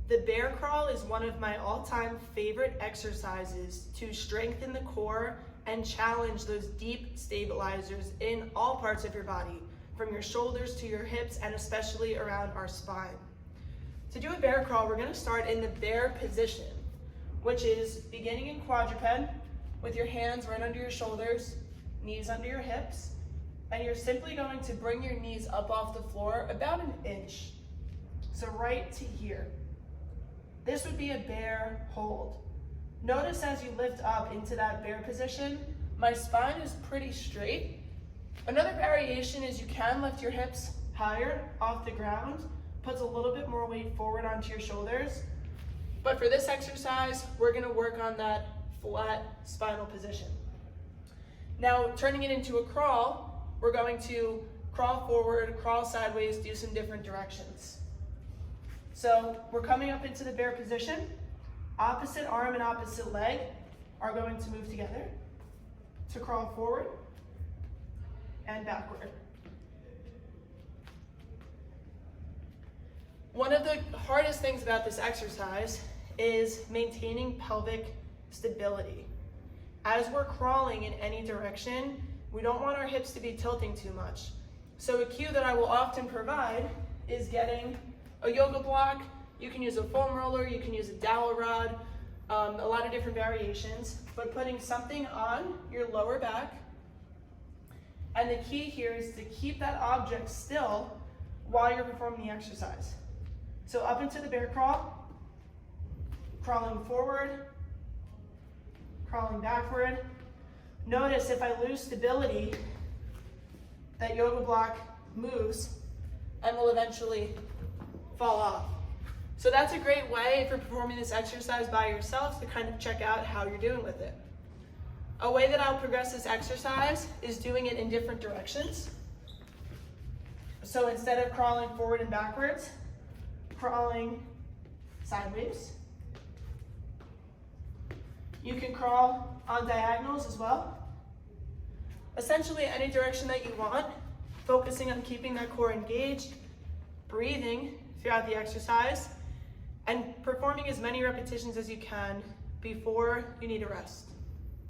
The bear crawl is one of my all-time favorite exercises to strengthen the core and challenge those deep stabilizers in all parts of your body, from your shoulders to your hips and especially around our spine. To do a bear crawl, we're going to start in the bear position, which is beginning in quadruped with your hands right under your shoulders, knees under your hips, and you're simply going to bring your knees up off the floor about an inch. So right to here. This would be a bear hold. Notice as you lift up into that bear position, my spine is pretty straight. Another variation is you can lift your hips higher off the ground, puts a little bit more weight forward onto your shoulders. But for this exercise, we're gonna work on that flat spinal position. Now, turning it into a crawl, we're going to crawl forward, crawl sideways, do some different directions. So we're coming up into the bear position. Opposite arm and opposite leg are going to move together to crawl forward and backward. One of the hardest things about this exercise is maintaining pelvic stability. As we're crawling in any direction, we don't want our hips to be tilting too much. So a cue that I will often provide is getting a yoga block. You can use a foam roller, you can use a dowel rod, a lot of different variations, but putting something on your lower back. And the key here is to keep that object still while you're performing the exercise. So up into the bear crawl, crawling forward, crawling backward. Notice if I lose stability, that yoga block moves and will eventually fall off. So that's a great way if you're performing this exercise by yourself to kind of check out how you're doing with it. A way that I'll progress this exercise is doing it in different directions. So instead of crawling forward and backwards, crawling sideways. You can crawl on diagonals as well. Essentially any direction that you want, focusing on keeping that core engaged, breathing throughout the exercise, and performing as many repetitions as you can before you need a rest.